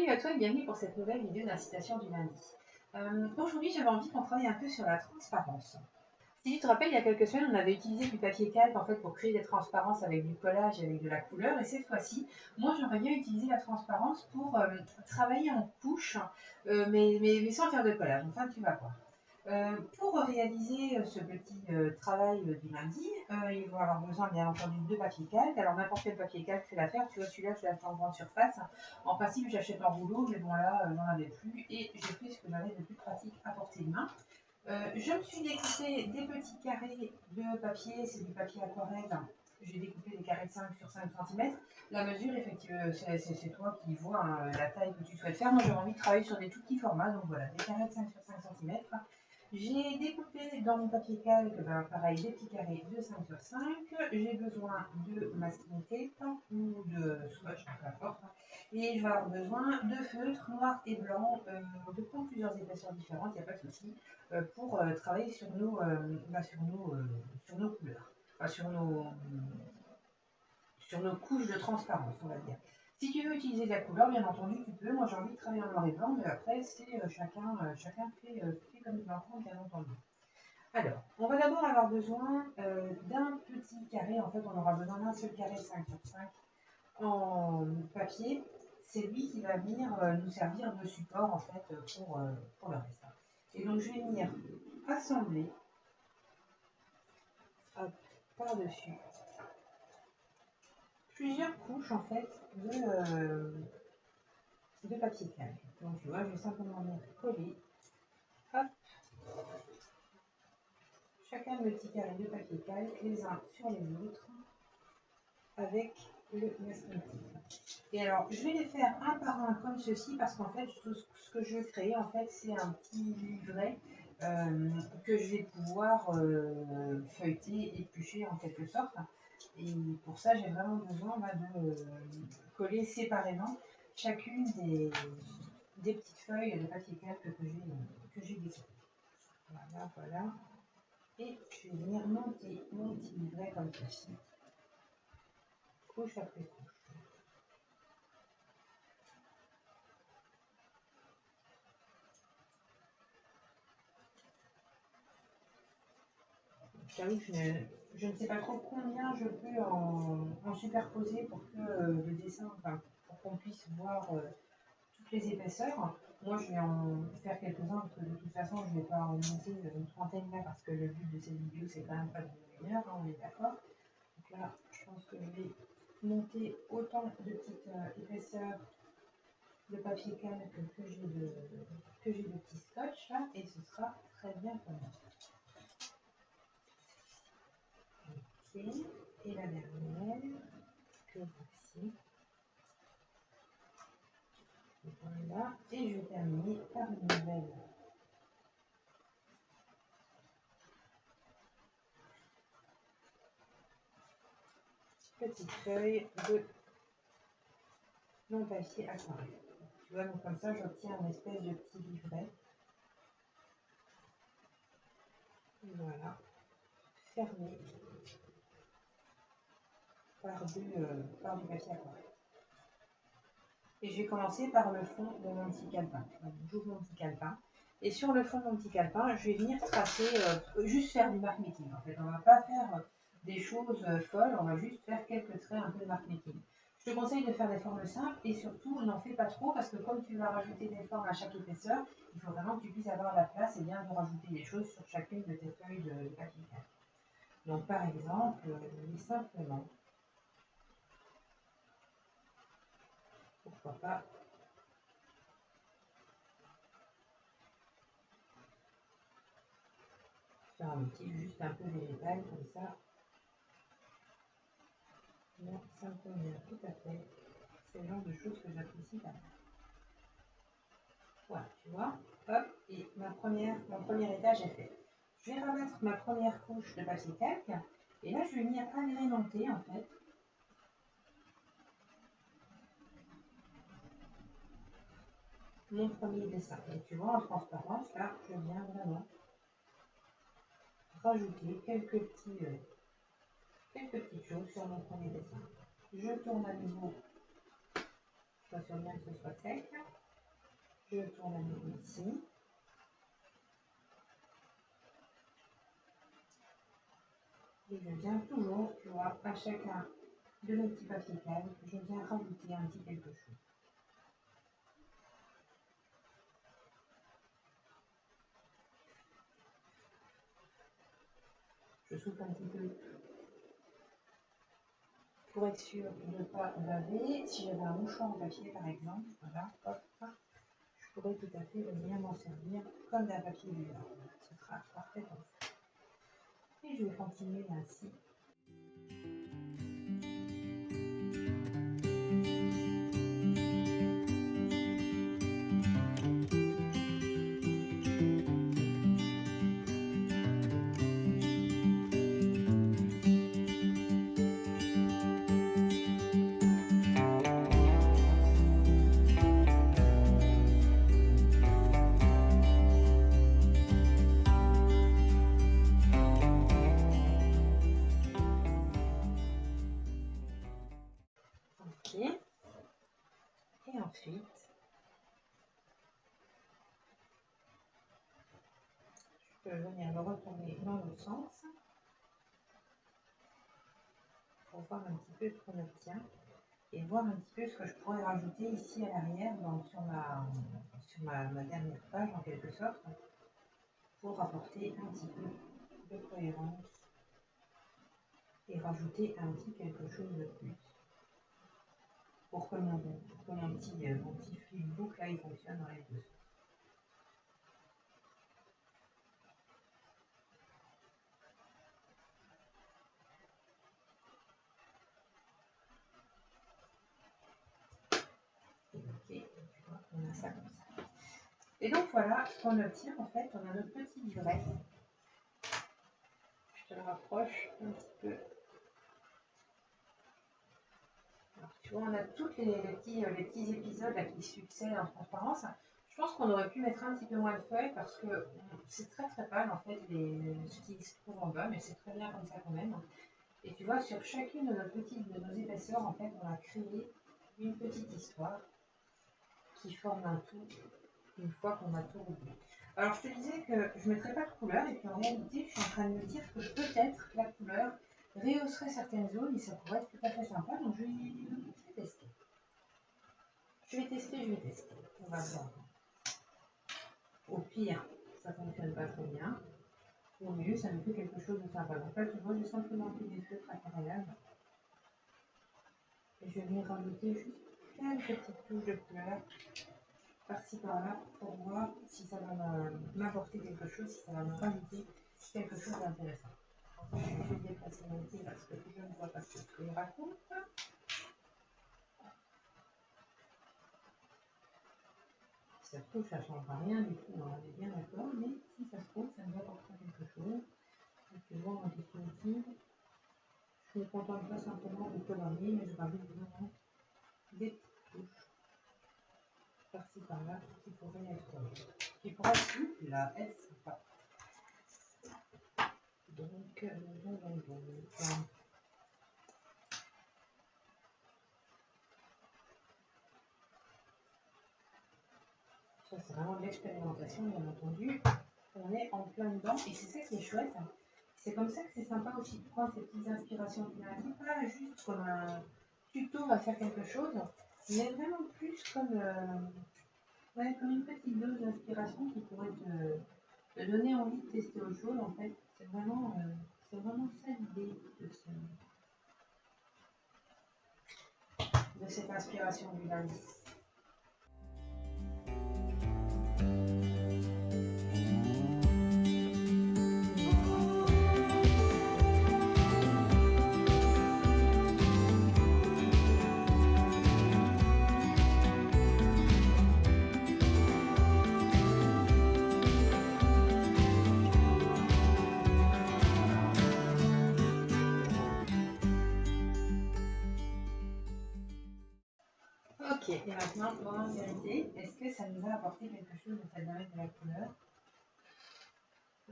Salut à toi et bienvenue pour cette nouvelle vidéo d'incitation du lundi. Aujourd'hui, j'avais envie qu'on travaille un peu sur la transparence. Si tu te rappelles, il y a quelques semaines, on avait utilisé du papier calque en fait, pour créer des transparences avec du collage et avec de la couleur. Et cette fois-ci, moi, j'aimerais bien utiliser la transparence pour travailler en couches, mais sans faire de collage. Enfin, tu vas voir. Pour réaliser ce petit travail du lundi, ils vont avoir besoin bien entendu de papier calque. Alors n'importe quel papier calque fait l'affaire, tu vois celui-là je l'achète en grande surface. En principe j'achète en rouleau, mais bon là j'en avais plus et j'ai pris ce que j'avais de plus pratique à portée de main. Je me suis découpé des petits carrés de papier, c'est du papier aquarelle. J'ai découpé des carrés de 5 sur 5 cm. La mesure, effectivement, c'est toi qui vois hein, la taille que tu souhaites faire. Moi, j'ai envie de travailler sur des tout petits formats, donc voilà, des carrés de 5 sur 5 cm. J'ai découpé dans mon papier calque, pareil, des petits carrés de 5 sur 5. J'ai besoin de masking tape ou de scotch, peu importe. Et je vais avoir besoin de feutres noir et blanc, de prendre plusieurs épaisseurs différentes, il n'y a pas de souci, pour travailler sur nos couleurs, enfin, sur nos couches de transparence, on va dire. Si tu veux utiliser de la couleur, bien entendu, tu peux. Moi, j'ai envie de travailler en noir et blanc, mais après, c'est chacun fait comme il l'entend, bien entendu. Alors, on va d'abord avoir besoin d'un petit carré. En fait, on aura besoin d'un seul carré 5 sur 5 en papier. C'est lui qui va venir nous servir de support, en fait, pour le reste. Et donc, je vais venir assembler par-dessus plusieurs couches, en fait, de papier calque. Donc tu vois, je vais simplement venir coller, hop, chacun de mes petits carrés de papier calque, les uns sur les autres, avec le masking tape. Et alors, je vais les faire un par un comme ceci, parce qu'en fait, tout ce que je vais créer, en fait, c'est un petit livret que je vais pouvoir feuilleter, éplucher en quelque sorte. Et pour ça, j'ai vraiment besoin de coller séparément chacune des petites feuilles de papier calque que j'ai découpées. Voilà, voilà. Et je vais venir monter mon petit livret comme ceci, couche après couche. J'avoue que je ne sais pas trop combien je peux en superposer pour que le dessin, enfin, pour qu'on puisse voir toutes les épaisseurs. Moi, je vais en faire quelques-uns parce que de toute façon, je ne vais pas en monter une trentaine là parce que le but de cette vidéo, c'est quand même pas de une heure, hein, on est d'accord. Donc là, je pense que je vais monter autant de petites épaisseurs de papier calque que j'ai de petits scotch là et ce sera très bien pour moi. Ok, et la dernière que voici. Voilà, et je vais terminer par une nouvelle petite feuille de mon papier aquarelle. Tu vois, donc comme ça, j'obtiens une espèce de petit livret. Voilà, fermé par du papier aquarelle. Et je vais commencer par le fond de mon petit calepin. J'ouvre mon petit calepin. Et sur le fond de mon petit calepin, je vais venir tracer, juste faire du marque-making. En fait, on ne va pas faire des choses folles, on va juste faire quelques traits un peu de marque-making. Je te conseille de faire des formes simples et surtout, n'en fais pas trop parce que comme tu vas rajouter des formes à chaque épaisseur, il faut vraiment que tu puisses avoir la place et bien de rajouter des choses sur chacune de tes feuilles de papier calque. Donc par exemple, je vais simplement, pourquoi pas, faire un motif juste un peu végétal comme ça. Là, ça me convient tout à fait. C'est le genre de choses que j'apprécie pas mal. Voilà, tu vois, hop, et mon premier étage est fait. Je vais rabattre ma première couche de papier calque, et là je vais venir agrémenter en fait mon premier dessin. Et tu vois, en transparence, là, je viens vraiment rajouter quelques petites choses sur mon premier dessin. Je tourne à nouveau Je m'assure bien que ce soit sec. Je tourne à nouveau ici. Et je viens toujours, tu vois, à chacun de mes petits papiers calmes, je viens rajouter un petit quelque chose. Je souffle un petit peu pour être sûr de ne pas laver. Si j'avais un mouchoir en papier par exemple, voilà, hop, je pourrais tout à fait venir m'en servir comme d'un papier buvard. Ce sera parfait comme ça. Et je vais continuer ainsi. Ok. Et ensuite, je peux venir le retourner dans l'autre sens pour voir un petit peu ce qu'on obtient et voir un petit peu ce que je pourrais rajouter ici à l'arrière, donc sur ma dernière page en quelque sorte, pour apporter un petit peu de cohérence et rajouter un petit quelque chose de plus pour que mon petit fil boucle là il fonctionne dans les deux sens. Ok, tu vois, on a ça comme ça. Et donc voilà ce qu'on obtient en fait, on a notre petit livret. Je te le rapproche un petit peu. Alors, tu vois, on a tous les petits épisodes là, qui succèdent en transparence. Je pense qu'on aurait pu mettre un petit peu moins de feuilles parce que c'est très très pâle en fait ce qui se trouve en bas, mais c'est très bien comme ça quand même. Et tu vois, sur chacune de nos épaisseurs, en fait, on a créé une petite histoire qui forme un tout une fois qu'on a tout relié. Alors, je te disais que je ne mettrais pas de couleur, et puis en réalité, je suis en train de me dire que peut-être la couleur rehausserait certaines zones et ça pourrait être tout à fait sympa. Donc, je vais tester. Je vais tester. On va voir. Au pire, ça ne fonctionne pas très bien. Au mieux, ça me fait quelque chose de sympa. Donc là, tu vois, j'ai simplement pris des feutres agréables. Et je vais rajouter juste quelques petites touches de couleur par-ci par-là pour voir si ça va m'apporter quelque chose, si ça va me rajouter quelque chose d'intéressant. Je vais déplacer mon pied parce que je ne vois pas ce que je raconte. Si ça se trouve, ça ne changera rien du tout, on est bien d'accord, mais si ça se trouve, ça nous apportera quelque chose. Et tu vois, en définitive, je ne me contente pas simplement de colorier, mais je rajoute vraiment des petites touches par-ci par-là qui pourraient là, être sympa. Donc, ça c'est vraiment de l'expérimentation, bien entendu. On est en plein dedans et c'est ça qui est chouette. C'est comme ça que c'est sympa aussi de prendre ces petites inspirations du lundi, pas juste comme un tuto va faire quelque chose, mais vraiment plus comme, comme une petite dose d'inspiration qui pourrait te donner envie de tester autre chose. En fait, c'est vraiment ça l'idée de cette inspiration du lundi. Ok, et maintenant, on va vérifier, est-ce que ça nous a apporté quelque chose de cette domaine de la couleur?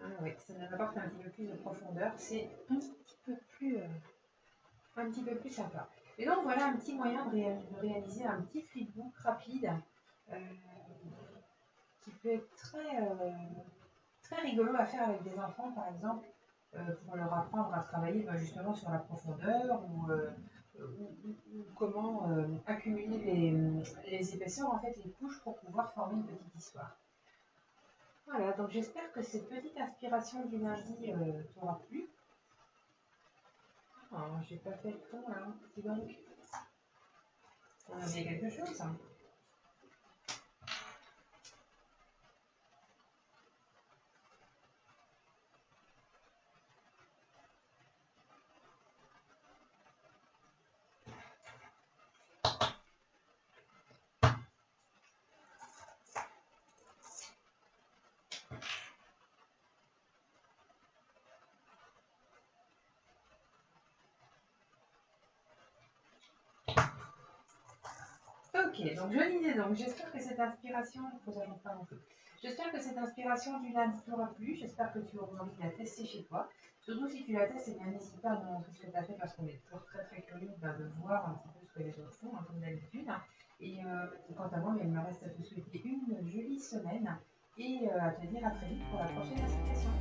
Ah oui, ça nous apporte un petit peu plus de profondeur, c'est un petit peu plus sympa. Et donc voilà un petit moyen de réaliser un petit flipbook rapide euh, qui peut être très rigolo à faire avec des enfants, par exemple, pour leur apprendre à travailler justement sur la profondeur ou comment accumuler les épaisseurs, en fait, les couches pour pouvoir former une petite histoire. Voilà, donc j'espère que cette petite inspiration du lundi t'aura plu. Oh, j'ai pas fait le ton là, dis donc. On a oublié quelque chose. Ok, donc je disais donc, j'espère que cette inspiration, faut que j'ajoute pas non plus. J'espère que cette inspiration du lundi t'aura plu, j'espère que tu auras envie de la tester chez toi. Surtout si tu la testes, eh bien n'hésite pas à nous montrer ce que tu as fait parce qu'on est toujours très curieux de voir un petit peu ce que les autres font, comme d'habitude. Et quant à moi, il me reste à te souhaiter une jolie semaine et à te dire à très vite pour la prochaine inspiration.